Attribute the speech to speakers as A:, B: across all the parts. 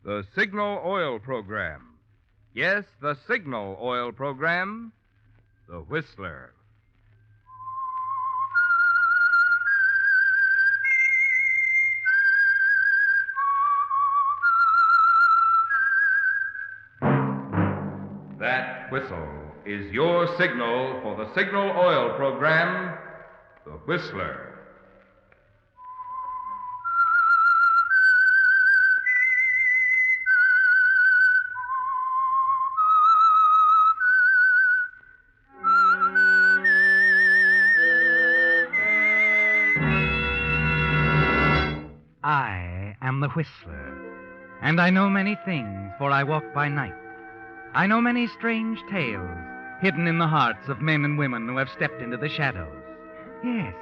A: The Signal Oil Program. Yes, the Signal Oil Program. The Whistler. That whistle is your signal for the Signal Oil Program, The Whistler.
B: I am the Whistler, and I know many things, for I walk by night. I know many strange tales hidden in the hearts of men and women who have stepped into the shadows. Yes,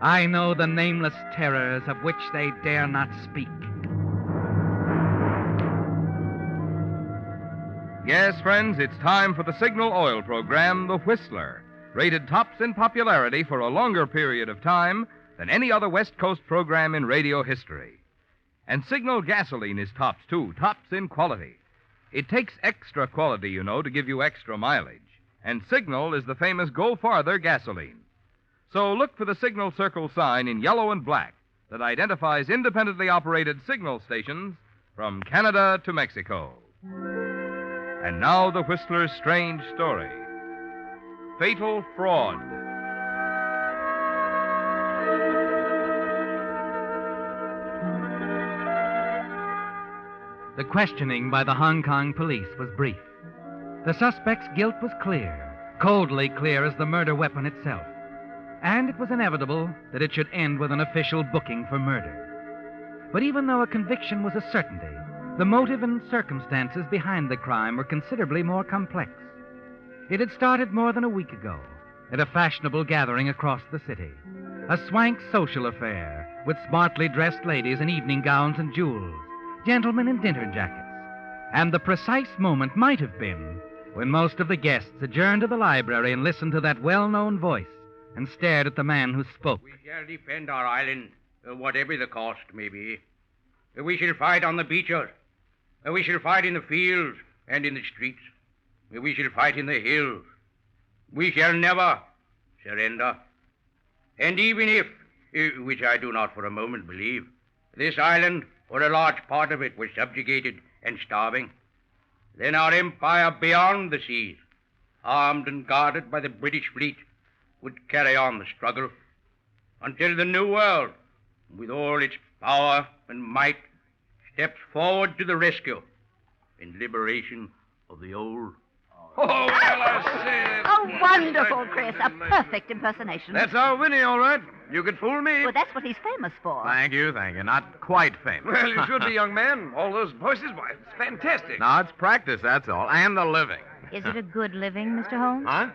B: I know the nameless terrors of which they dare not speak.
A: Yes, friends, it's time for the Signal Oil Program, The Whistler, rated tops in popularity for a longer period of time than any other West Coast program in radio history. And Signal gasoline is tops, too, tops in quality. It takes extra quality, you know, to give you extra mileage. And Signal is the famous Go Farther gasoline. So look for the Signal Circle sign in yellow and black that identifies independently operated signal stations from Canada to Mexico. And now the Whistler's strange story. Fatal Fraud.
B: The questioning by the Hong Kong police was brief. The suspect's guilt was clear, coldly clear as the murder weapon itself. And it was inevitable that it should end with an official booking for murder. But even though a conviction was a certainty, the motive and circumstances behind the crime were considerably more complex. It had started more than a week ago at a fashionable gathering across the city. A swank social affair with smartly dressed ladies in evening gowns and jewels, gentlemen in dinner jackets. And the precise moment might have been when most of the guests adjourned to the library and listened to that well-known voice and stared at the man who spoke.
C: We shall defend our island, whatever the cost may be. We shall fight on the beaches. We shall fight in the fields and in the streets. We shall fight in the hills. We shall never surrender. And even if, which I do not for a moment believe, this island, or a large part of it, was subjugated and starving, then our empire beyond the seas, armed and guarded by the British fleet, would carry on the struggle until the New World, with all its power and might, steps forward to the rescue and liberation of the old.
D: Oh, well, I say.
E: Oh, wonderful, Chris. A perfect impersonation.
D: That's our Winnie, all right. You could fool me.
E: Well, that's what he's famous for.
F: Thank you. Not quite famous.
D: Well, you should be, young man. All those voices, why, it's fantastic.
F: No, it's practice, that's all. And the living.
G: Is it a good living, Mr. Holmes?
F: Huh?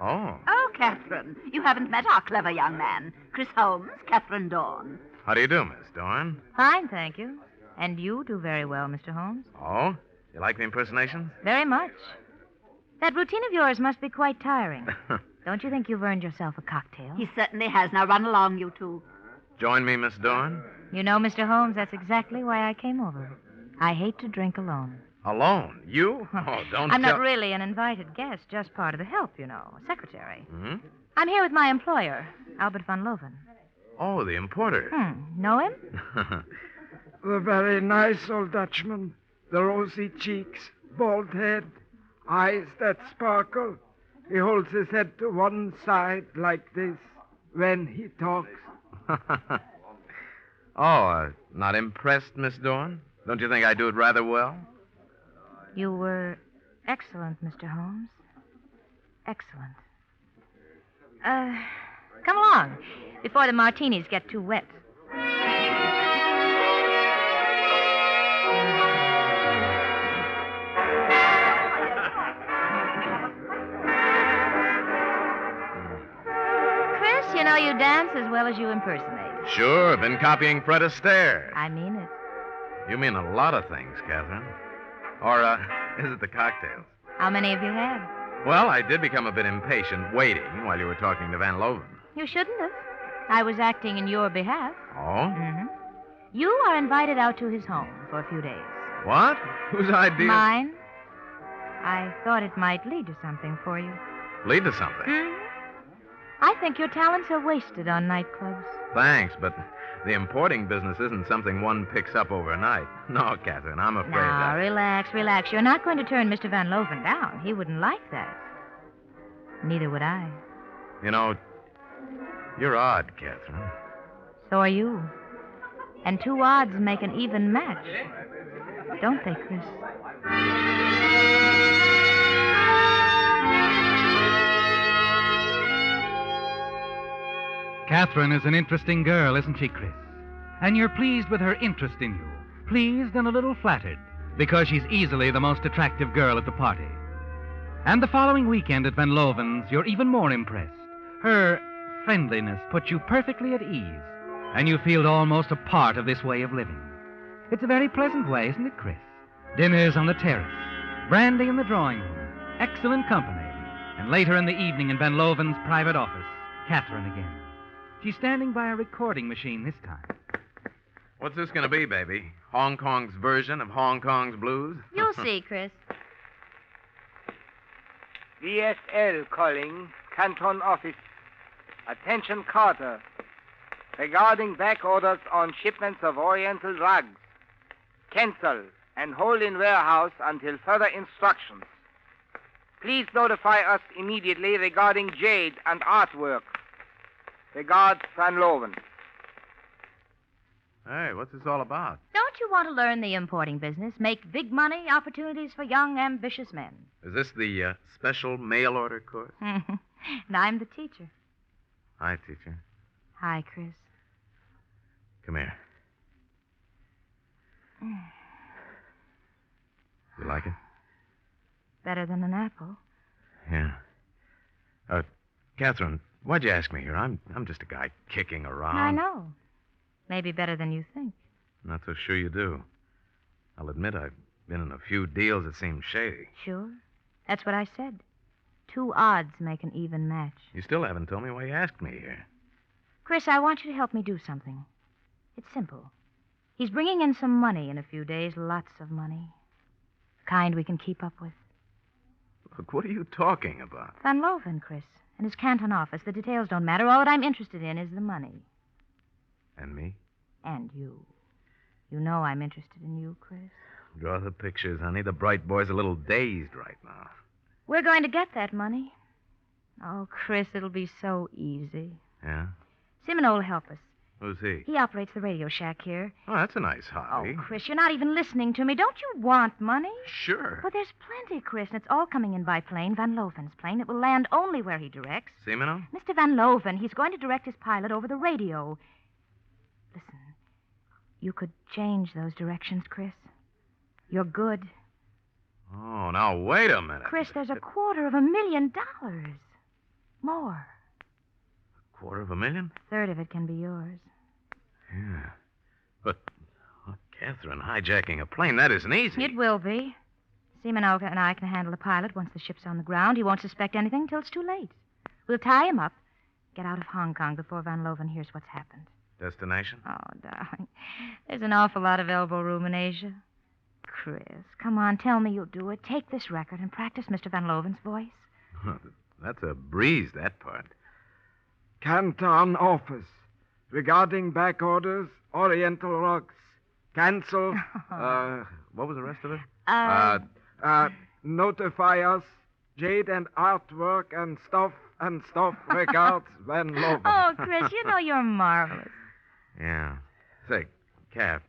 F: Oh.
E: Oh, Catherine, you haven't met our clever young man. Chris Holmes, Catherine Dorn.
F: How do you do, Miss Dorn?
G: Fine, thank you. And you do very well, Mr. Holmes.
F: Oh? You like the impersonation?
G: Very much. That routine of yours must be quite tiring. Don't you think you've earned yourself a cocktail?
E: He certainly has. Now run along, you two.
F: Join me, Miss Dorn?
G: You know, Mr. Holmes, that's exactly why I came over. I hate to drink alone.
F: Alone? You? Oh, don't
G: I'm
F: tell...
G: not really an invited guest, just part of the help, you know, a secretary.
F: Hmm?
G: I'm here with my employer, Albert van Loven.
F: Oh, the importer.
G: Know him?
H: The very nice old Dutchman. The rosy cheeks, bald head, eyes that sparkle. He holds his head to one side like this when he talks.
F: Not impressed, Miss Dorn? Don't you think I do it rather well?
G: You were excellent, Mr. Holmes. Excellent. Come along, before the martinis get too wet. Chris, you know you dance as well as you impersonate.
F: Sure, been copying Fred Astaire.
G: I mean it.
F: You mean a lot of things, Catherine. Or, is it the cocktails?
G: How many have you had?
F: Well, I did become a bit impatient waiting while you were talking to Van Loven.
G: You shouldn't have. I was acting in your behalf.
F: Oh?
G: Mm-hmm. You are invited out to his home for a few days.
F: What? Whose idea?
G: Mine. I thought it might lead to something for you.
F: Lead to something.
G: I think your talents are wasted on nightclubs.
F: Thanks, but the importing business isn't something one picks up overnight. No, Catherine, I'm afraid
G: Now, relax. You're not going to turn Mr. Van Loven down. He wouldn't like that. Neither would I.
F: You know, you're odd, Catherine.
G: So are you. And two odds make an even match. Don't they, Chris?
B: Catherine is an interesting girl, isn't she, Chris? And you're pleased with her interest in you. Pleased and a little flattered, because she's easily the most attractive girl at the party. And the following weekend at Van Loven's, you're even more impressed. Her friendliness puts you perfectly at ease, and you feel almost a part of this way of living. It's a very pleasant way, isn't it, Chris? Dinners on the terrace, brandy in the drawing room, excellent company, and later in the evening in Van Loven's private office, Catherine again. She's standing by a recording machine this time.
F: What's this going to be, baby? Hong Kong's version of Hong Kong's blues?
G: You'll see, Chris.
H: DSL calling, Canton office. Attention, Carter. Regarding back orders on shipments of Oriental rugs. Cancel and hold in warehouse until further instructions. Please notify us immediately regarding jade and artwork. Regards, Van Loven.
F: Hey, what's this all about?
G: Don't you want to learn the importing business? Make big money, opportunities for young, ambitious men.
F: Is this the special mail order course?
G: And I'm the teacher.
F: Hi, teacher.
G: Hi, Chris.
F: Come here. You like it?
G: Better than an apple.
F: Yeah. Catherine, why'd you ask me here? I'm just a guy kicking around.
G: I know. Maybe better than you think.
F: Not so sure you do. I'll admit I've been in a few deals that seem shady.
G: Sure. That's what I said. Two odds make an even match.
F: You still haven't told me why you asked me here.
G: Chris, I want you to help me do something. It's simple. He's bringing in some money in a few days, lots of money. The kind we can keep up with.
F: Look, what are you talking about?
G: Van Loven, Chris, in his Canton office. The details don't matter. All that I'm interested in is the money.
F: And me?
G: And you. You know I'm interested in you, Chris.
F: Draw the pictures, honey. The bright boy's a little dazed right now.
G: We're going to get that money. Oh, Chris, it'll be so easy.
F: Yeah?
G: Simon will help us.
F: Who's he?
G: He operates the radio shack here.
F: Oh, that's a nice hobby.
G: Oh, Chris, you're not even listening to me. Don't you want money?
F: Sure.
G: Well, there's plenty, Chris, and it's all coming in by plane, Van Loven's plane. It will land only where he directs.
F: Semino?
G: Mr. Van Loven, he's going to direct his pilot over the radio. Listen, you could change those directions, Chris. You're good.
F: Oh, now, wait a minute.
G: Chris, there's $250,000. More.
F: $250,000?
G: A third of it can be yours.
F: Yeah. But, Catherine, hijacking a plane, that isn't easy.
G: It will be. Seaman Olga and I can handle the pilot once the ship's on the ground. He won't suspect anything till it's too late. We'll tie him up, get out of Hong Kong before Van Loven hears what's happened.
F: Destination?
G: Oh, darling, there's an awful lot of elbow room in Asia. Chris, come on, tell me you'll do it. Take this record and practice Mr. Van Loven's voice.
F: That's a breeze, that part.
H: Canton office. Regarding back orders, Oriental rugs. Cancel.
F: What was the rest of it?
H: Notify us. Jade and artwork and stuff. Regards, Van Loven.
G: Oh, Chris, you know you're marvelous.
F: Yeah. Say, Kath,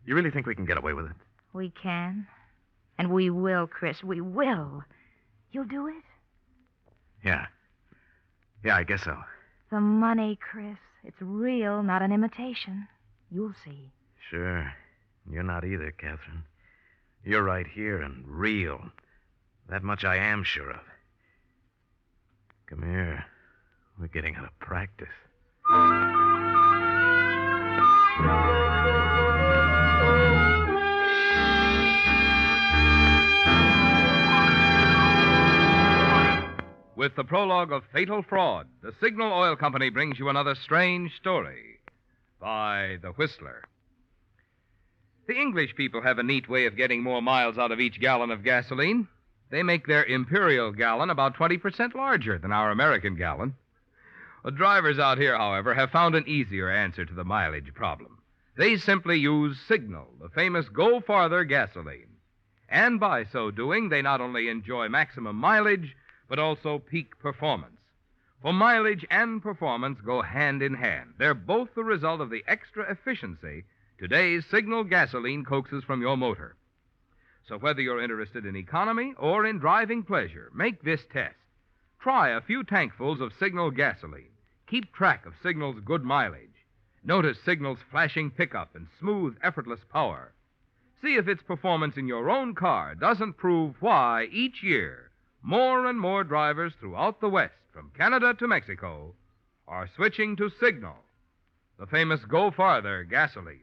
F: you really think we can get away with it?
G: We can. And we will, Chris. We will. You'll do it?
F: Yeah. Yeah, I guess so.
G: The money, Chris. It's real, not an imitation. You'll see.
F: Sure. You're not either, Catherine. You're right here and real. That much I am sure of. Come here. We're getting out of practice.
A: With the prologue of Fatal Fraud, the Signal Oil Company brings you another strange story by The Whistler. The English people have a neat way of getting more miles out of each gallon of gasoline. They make their imperial gallon about 20% larger than our American gallon. The drivers out here, however, have found an easier answer to the mileage problem. They simply use Signal, the famous Go Farther gasoline. And by so doing, they not only enjoy maximum mileage, but also peak performance. For mileage and performance go hand in hand. They're both the result of the extra efficiency today's Signal gasoline coaxes from your motor. So whether you're interested in economy or in driving pleasure, make this test. Try a few tankfuls of Signal gasoline. Keep track of Signal's good mileage. Notice Signal's flashing pickup and smooth, effortless power. See if its performance in your own car doesn't prove why each year more and more drivers throughout the West, from Canada to Mexico, are switching to Signal, the famous Go Farther gasoline.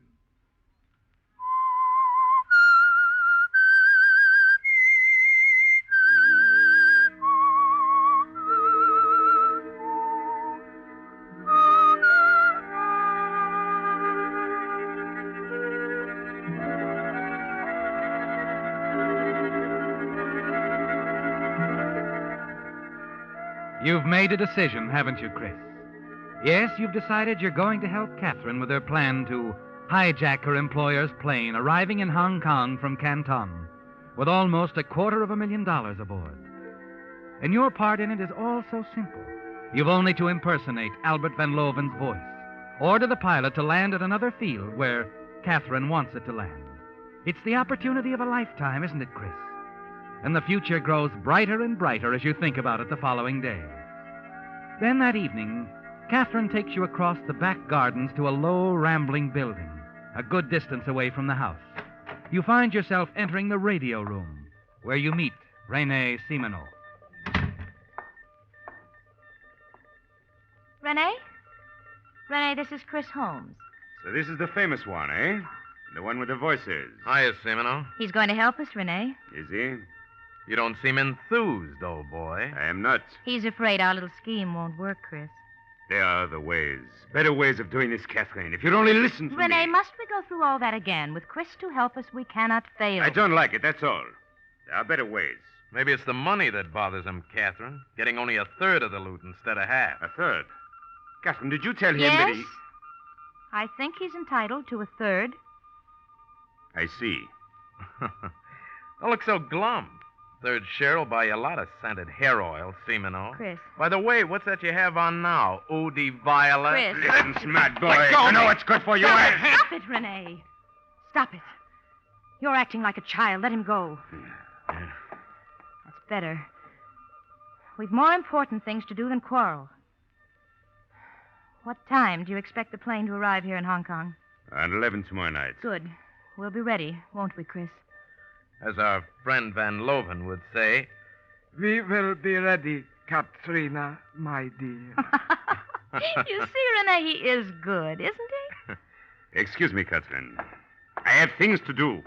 B: You've made a decision, haven't you, Chris? Yes, you've decided you're going to help Catherine with her plan to hijack her employer's plane arriving in Hong Kong from Canton with almost $250,000 aboard. And your part in it is all so simple. You've only to impersonate Albert Van Loven's voice, order the pilot to land at another field where Catherine wants it to land. It's the opportunity of a lifetime, isn't it, Chris? And the future grows brighter and brighter as you think about it the following day. Then that evening, Catherine takes you across the back gardens to a low, rambling building, a good distance away from the house. You find yourself entering the radio room, where you meet Rene Simoneau.
G: Rene, this is Chris Holmes.
I: So this is the famous one, eh? The one with the voices.
F: Hiya, Simoneau.
G: He's going to help us, Rene.
I: Is he?
F: You don't seem enthused, old boy.
I: I am not.
G: He's afraid our little scheme won't work, Chris.
I: There are other ways. Better ways of doing this, Catherine. If you'd only listen to me.
G: Rene, must we go through all that again? With Chris to help us, we cannot fail.
I: I don't like it, that's all. There are better ways.
F: Maybe it's the money that bothers him, Catherine. Getting only a third of the loot instead of half.
I: A third? Catherine, did you tell him that
G: Yes.
I: he...
G: I think he's entitled to a third.
I: I see.
F: Don't look so glum. Third share will buy you a lot of scented hair oil, Simoneau.
G: Chris.
F: By the way, what's that you have on now? Eau de Violet?
G: Chris.
I: Listen, smart boy. I know what's good for you.
G: Stop it, Rene. Stop it. You're acting like a child. Let him go. That's better. We've more important things to do than quarrel. What time do you expect the plane to arrive here in Hong Kong?
I: At 11 tomorrow night.
G: Good. We'll be ready, won't we, Chris?
F: As our friend Van Loven would say.
H: We will be ready, Katrina, my dear.
G: You see, Rene, he is good, isn't he?
I: Excuse me, Catherine. I have things to do.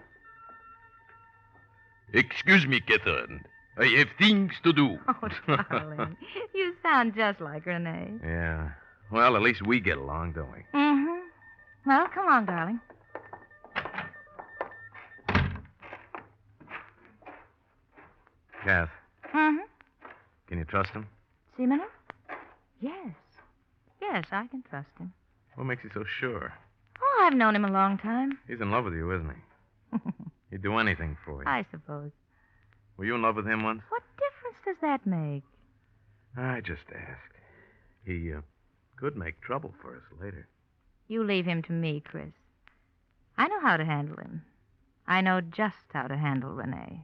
F: Excuse me, Catherine. I have things to do.
G: Oh, darling. You sound just like Rene.
F: Yeah. Well, at least we get along, don't we?
G: Mm-hmm. Well, come on, darling.
F: Kath,
G: Mm-hmm.
F: can you trust him?
G: Simoneau? Yes. Yes, I can trust him.
F: What makes you so sure?
G: Oh, I've known him a long time.
F: He's in love with you, isn't he? He'd do anything for you.
G: I suppose.
F: Were you in love with him once?
G: What difference does that make?
F: I just asked. He could make trouble for us later.
G: You leave him to me, Chris. I know how to handle him. I know just how to handle Rene.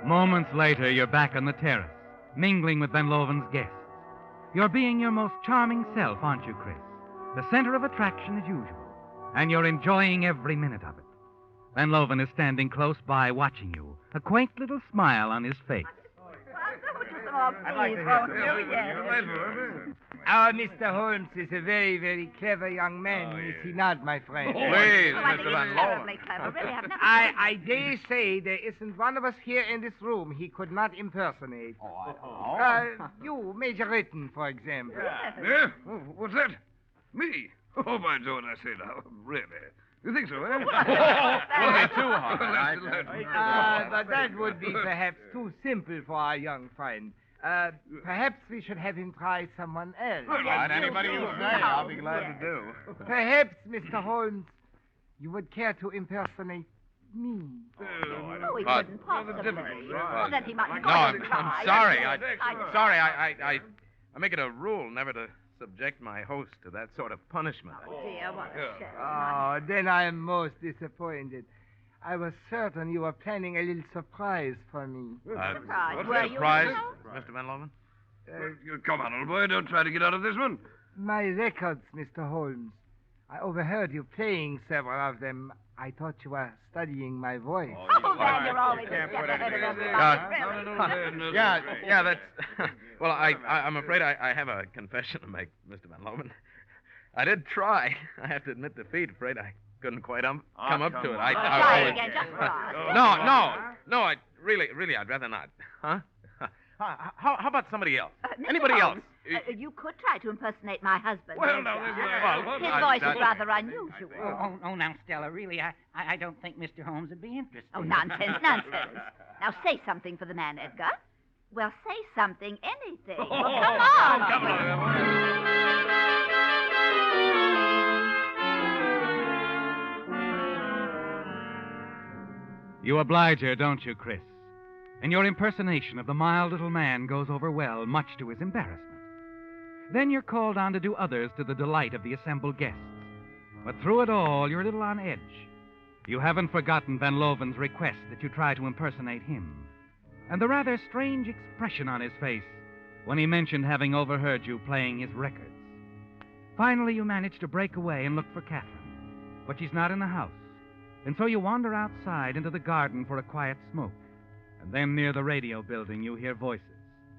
B: Moments later, you're back on the terrace, mingling with Van Loven's guests. You're being your most charming self, aren't you, Chris? The center of attraction as usual. And you're enjoying every minute of it. Van Loven is standing close by watching you, a quaint little smile on his face.
H: Our Mr. Holmes is a very, very clever young man, is he not, my friend?
I: Please,
E: I think
I: Mr. Van
E: he's
I: Loan.
E: terribly clever. Really, I've never
H: I dare say there isn't one of us here in this room he could not impersonate. You, Major Ritten, for example.
D: Yeah? Oh, what's that? Me? Oh, by George, I say now. Really? You think so, eh?
I: Well, too hard.
H: But that would be perhaps too simple for our young friend. Perhaps we should have him try someone else.
I: Right, anybody you say, I'll be glad to do.
H: Perhaps, Mr. Holmes, you would care to impersonate me.
E: Oh, he couldn't possibly. Well, then he might
F: No, I'm sorry. Sorry, I make it a rule never to subject my host to that sort of punishment.
E: Oh, dear, what a shame.
H: Oh, then I am most disappointed. I was certain you were planning a little surprise for me.
E: Surprise.
D: what's
E: Were
D: that
E: you,
F: Surprise,
E: Mr.
F: Mr. Van Loven?
D: Come on, old boy. Don't try to get out of this one.
H: My records, Mr. Holmes. I overheard you playing several of them. I thought you were studying my voice.
E: Oh, then you're always a step ahead of everybody. Really.
F: Yeah, that's... Well, I'm afraid I have a confession to make, Mr. Van Loven. I did try. I have to admit defeat. Afraid I couldn't quite come up to it.
E: Try again, just for us.
F: No, really, I'd rather not. Huh? How about somebody else?
E: Mr.
F: Anybody
E: Holmes,
F: else?
E: you could try to impersonate my husband.
D: Well,
E: yes,
D: now,
E: sir.
D: this
E: His
F: I-
E: voice
F: that-
E: is rather unusual.
J: Oh, now, Stella, really, I don't think Mr. Holmes would be interested.
E: Oh, nonsense. Now say something for the man, Edgar. Well, say something, anything. Well, come on.
B: You oblige her, don't you, Chris? And your impersonation of the mild little man goes over well, much to his embarrassment. Then you're called on to do others to the delight of the assembled guests. But through it all, you're a little on edge. You haven't forgotten Van Loven's request that you try to impersonate him, and the rather strange expression on his face when he mentioned having overheard you playing his records. Finally, you manage to break away and look for Catherine, but she's not in the house. And so you wander outside into the garden for a quiet smoke. And then near the radio building, you hear voices.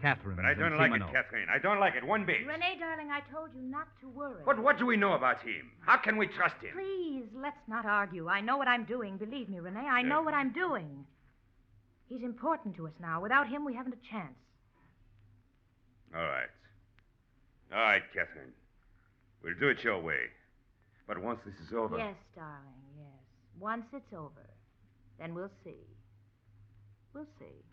B: Catherine.
I: But I don't like it, Catherine. I don't like it one bit.
G: Renee, darling, I told you not to worry.
I: But what do we know about him? How can we trust him?
G: Please, let's not argue. I know what I'm doing. Believe me, Renee, I know what I'm doing. He's important to us now. Without him, we haven't a chance.
I: All right. All right, Catherine. We'll do it your way. But once this is over...
G: Yes, darling, yes. Once it's over, then we'll see. We'll see.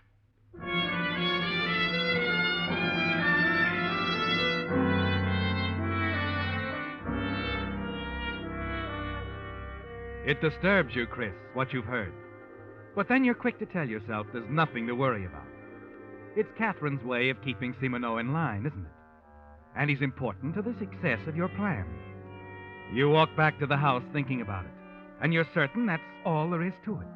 B: It disturbs you, Chris, what you've heard. But then you're quick to tell yourself there's nothing to worry about. It's Catherine's way of keeping Simoneau in line, isn't it? And he's important to the success of your plan. You walk back to the house thinking about it, and you're certain that's all there is to it.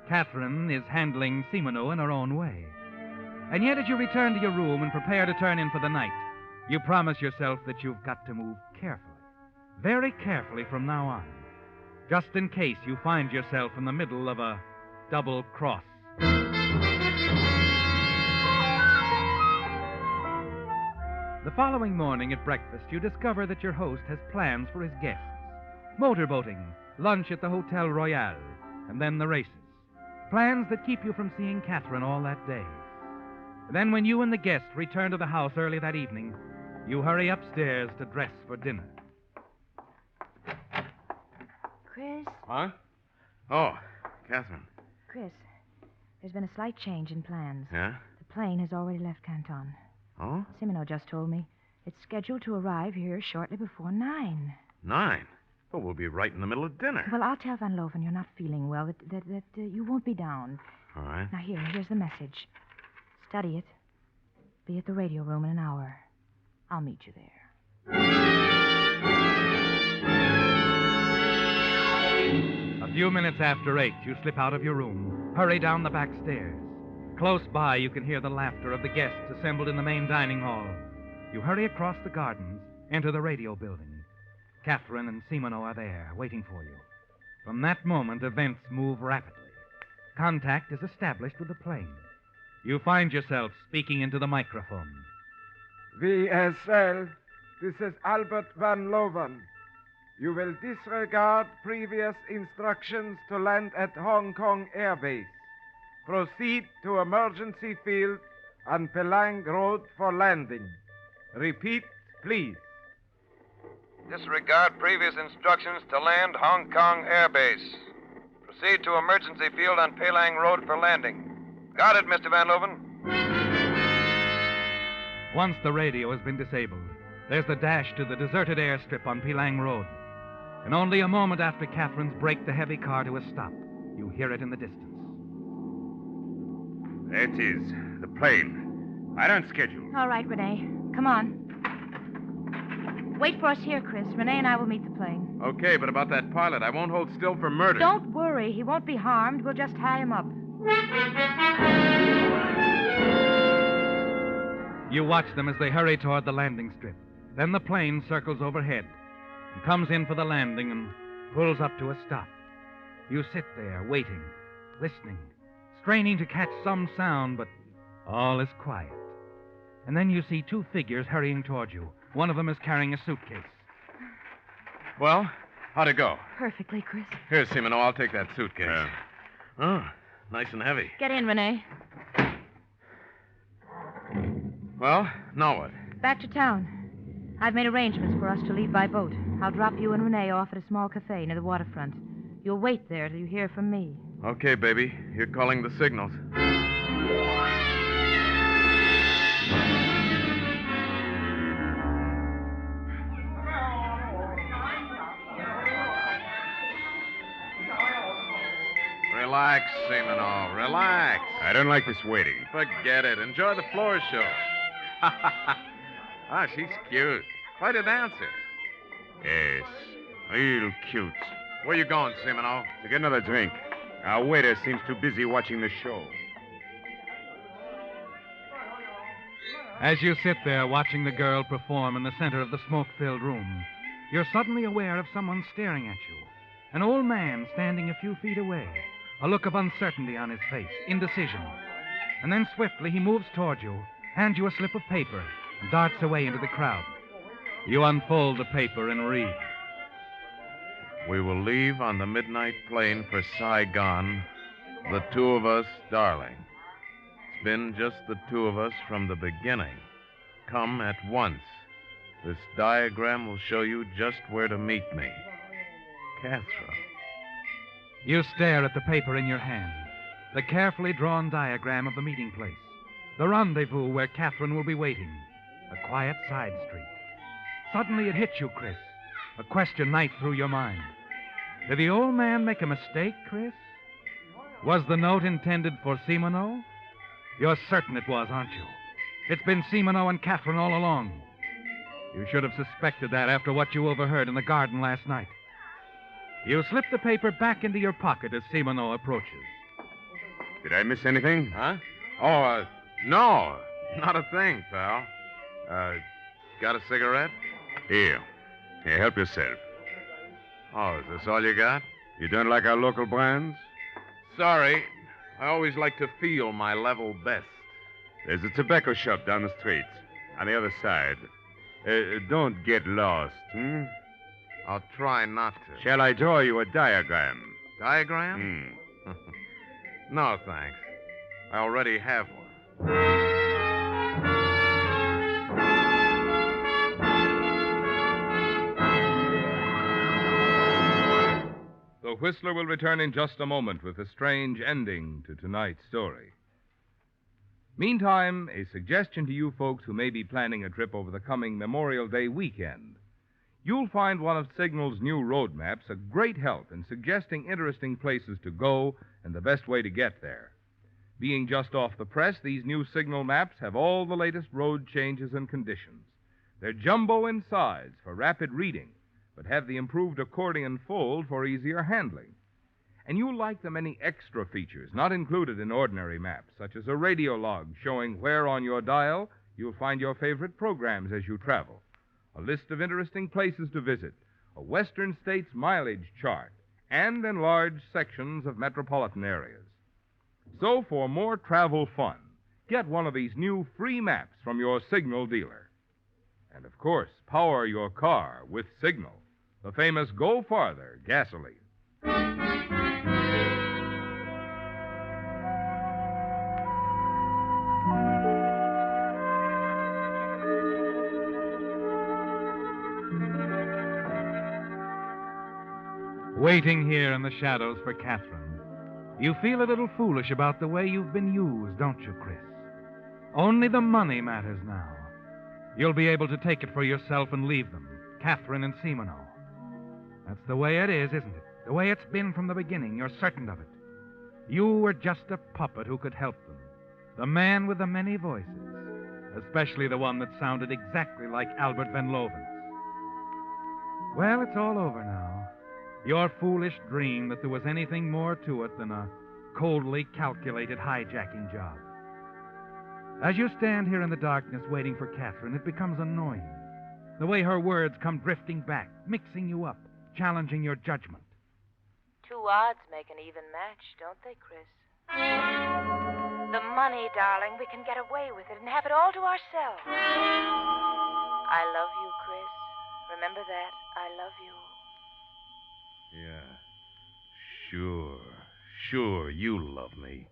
B: Catherine is handling Simoneau in her own way. And yet, as you return to your room and prepare to turn in for the night, you promise yourself that you've got to move carefully. Very carefully from now on. Just in case you find yourself in the middle of a double cross. The following morning at breakfast, you discover that your host has plans for his guests. Motorboating, lunch at the Hotel Royal, and then the races. Plans that keep you from seeing Catherine all that day. Then when you and the guests return to the house early that evening, you hurry upstairs to dress for dinner.
G: Chris,
F: Huh? Oh, Catherine.
G: Chris, there's been a slight change in plans.
F: Yeah?
G: The plane has already left Canton.
F: Oh?
G: Simoneau just told me. It's scheduled to arrive here shortly before 9.
F: 9? Well, we'll be right in the middle of dinner.
G: Well, I'll tell Van Loven you're not feeling well, that you won't be down.
F: All right.
G: Now, here's the message. Study it. Be at the radio room in an hour. I'll meet you there.
B: A few minutes after 8, you slip out of your room, hurry down the back stairs. Close by, you can hear the laughter of the guests assembled in the main dining hall. You hurry across the gardens, enter the radio building. Catherine and Simoneau are there, waiting for you. From that moment, events move rapidly. Contact is established with the plane. You find yourself speaking into the microphone.
H: VSL, This is Albert Van Loven. You will disregard previous instructions to land at Hong Kong Air Base. Proceed to emergency field on Pelang Road for landing. Repeat, please.
K: Disregard previous instructions to land Hong Kong Air Base. Proceed to emergency field on Pelang Road for landing. Got it, Mr. Van Loven.
B: Once the radio has been disabled, there's the dash to the deserted airstrip on Pelang Road. And only a moment after Catherine's brake the heavy car to a stop, you hear it in the distance.
I: There it is, the plane. Right on schedule.
G: All right, Renee. Come on. Wait for us here, Chris. Renee and I will meet the plane.
L: Okay, but about that pilot, I won't hold still for murder.
G: Don't worry. He won't be harmed. We'll just tie him up.
B: You watch them as they hurry toward the landing strip. Then the plane circles overhead and comes in for the landing and pulls up to a stop. You sit there, waiting, listening, straining to catch some sound, but all is quiet. And then you see two figures hurrying toward you. One of them is carrying a suitcase.
L: Well, how'd it go?
G: Perfectly, Chris.
L: Here, Simino, I'll take that suitcase.
F: Oh, nice and heavy.
G: Get in, Renee.
L: Well, now what?
G: Back to town. I've made arrangements for us to leave by boat. I'll drop you and Renee off at a small cafe near the waterfront. You'll wait there till you hear from me.
L: Okay, baby. You're calling the signals. Relax, Simino. Relax.
I: I don't like this waiting.
L: Forget it. Enjoy the floor show. Ah, she's cute. Quite a dancer.
I: Yes, real cute.
L: Where you going, Simino?
I: To get another drink. Our waiter seems too busy watching the show.
B: As you sit there watching the girl perform in the center of the smoke-filled room, you're suddenly aware of someone staring at you. An old man standing a few feet away, a look of uncertainty on his face, indecision. And then swiftly he moves toward you, hands you a slip of paper, and darts away into the crowd. You unfold the paper and read.
L: We will leave on the midnight plane for Saigon, the two of us, darling. It's been just the two of us from the beginning. Come at once. This diagram will show you just where to meet me. Catherine.
B: You stare at the paper in your hand, the carefully drawn diagram of the meeting place, the rendezvous where Catherine will be waiting, a quiet side street. Suddenly it hits you, Chris. A question night through your mind. Did the old man make a mistake, Chris? Was the note intended for Simino? You're certain it was, aren't you? It's been Simino and Catherine all along. You should have suspected that after what you overheard in the garden last night. You slip the paper back into your pocket as Simino approaches.
I: Did I miss anything?
L: Huh? Oh, no. Not a thing, pal. Got a cigarette?
I: Here, help yourself.
L: Oh, is this all you got?
I: You don't like our local brands?
L: Sorry. I always like to feel my level best.
I: There's a tobacco shop down the street, on the other side. Don't get lost, hmm?
L: I'll try not to.
I: Shall I draw you a diagram?
L: Diagram? No, thanks. I already have one.
A: The Whistler will return in just a moment with a strange ending to tonight's story. Meantime, a suggestion to you folks who may be planning a trip over the coming Memorial Day weekend. You'll find one of Signal's new road maps a great help in suggesting interesting places to go and the best way to get there. Being just off the press, these new Signal maps have all the latest road changes and conditions. They're jumbo in size for rapid reading, but have the improved accordion fold for easier handling. And you'll like the many extra features not included in ordinary maps, such as a radio log showing where on your dial you'll find your favorite programs as you travel, a list of interesting places to visit, a Western States mileage chart, and enlarged sections of metropolitan areas. So for more travel fun, get one of these new free maps from your Signal dealer. And, of course, power your car with Signal, the famous Go Farther gasoline.
B: Waiting here in the shadows for Catherine, you feel a little foolish about the way you've been used, don't you, Chris? Only the money matters now. You'll be able to take it for yourself and leave them, Catherine and Simino. That's the way it is, isn't it? The way it's been from the beginning. You're certain of it. You were just a puppet who could help them. The man with the many voices, especially the one that sounded exactly like Albert Van Loven's. Well, it's all over now. Your foolish dream that there was anything more to it than a coldly calculated hijacking job. As you stand here in the darkness waiting for Catherine, it becomes annoying. The way her words come drifting back, mixing you up, challenging your judgment.
M: 2 odds make an even match, don't they, Chris? The money, darling, we can get away with it and have it all to ourselves. I love you, Chris. Remember that. I love you.
L: Yeah. Sure, you love me.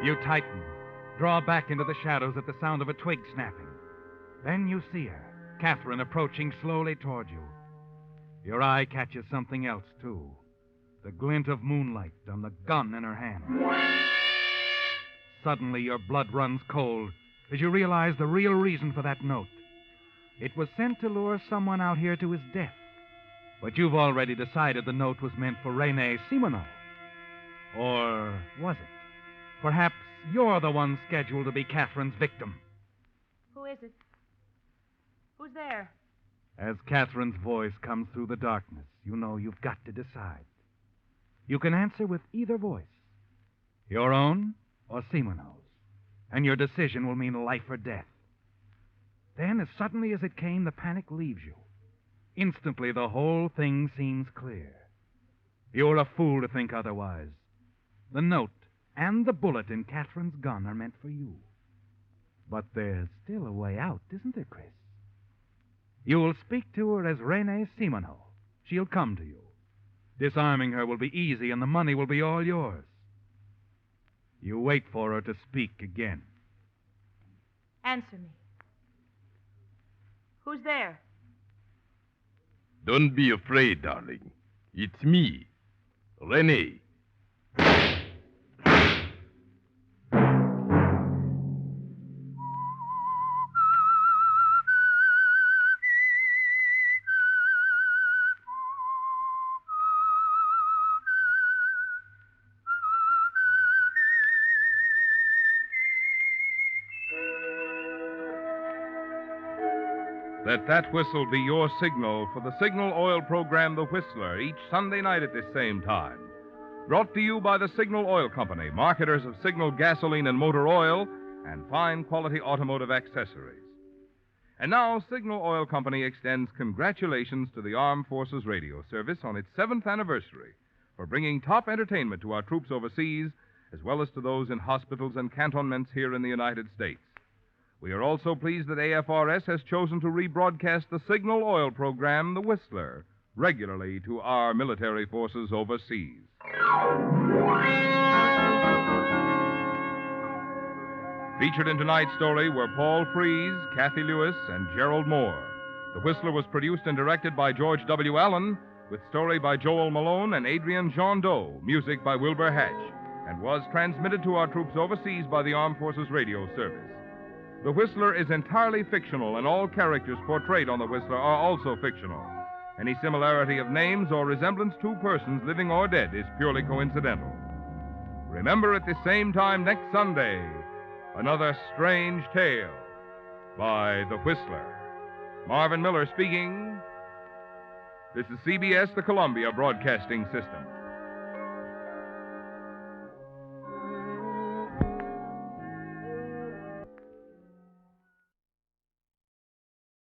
B: You tighten, draw back into the shadows at the sound of a twig snapping. Then you see her, Catherine, approaching slowly toward you. Your eye catches something else, too. The glint of moonlight on the gun in her hand. Suddenly, your blood runs cold as you realize the real reason for that note. It was sent to lure someone out here to his death. But you've already decided the note was meant for Rene Simino. Or was it? Perhaps you're the one scheduled to be Catherine's victim.
G: Who is it? Who's there?
B: As Catherine's voice comes through the darkness, you know you've got to decide. You can answer with either voice, your own or Simino's, and your decision will mean life or death. Then, as suddenly as it came, the panic leaves you. Instantly, the whole thing seems clear. You're a fool to think otherwise. The note and the bullet in Catherine's gun are meant for you. But there's still a way out, isn't there, Chris? You'll speak to her as Rene Simino. She'll come to you. Disarming her will be easy, and the money will be all yours. You wait for her to speak again.
G: Answer me. Who's there?
N: Don't be afraid, darling. It's me, Rene.
A: Let that whistle be your signal for the Signal Oil program, The Whistler, each Sunday night at this same time. Brought to you by the Signal Oil Company, marketers of Signal gasoline and motor oil and fine quality automotive accessories. And now, Signal Oil Company extends congratulations to the Armed Forces Radio Service on its 7th anniversary for bringing top entertainment to our troops overseas, as well as to those in hospitals and cantonments here in the United States. We are also pleased that AFRS has chosen to rebroadcast the Signal Oil program, The Whistler, regularly to our military forces overseas. Featured in tonight's story were Paul Frees, Kathy Lewis, and Gerald Moore. The Whistler was produced and directed by George W. Allen, with story by Joel Malone and Adrian John Doe, music by Wilbur Hatch, and was transmitted to our troops overseas by the Armed Forces Radio Service. The Whistler is entirely fictional, and all characters portrayed on The Whistler are also fictional. Any similarity of names or resemblance to persons, living or dead, is purely coincidental. Remember at the same time next Sunday, another strange tale by The Whistler. Marvin Miller speaking. This is CBS, the Columbia Broadcasting System.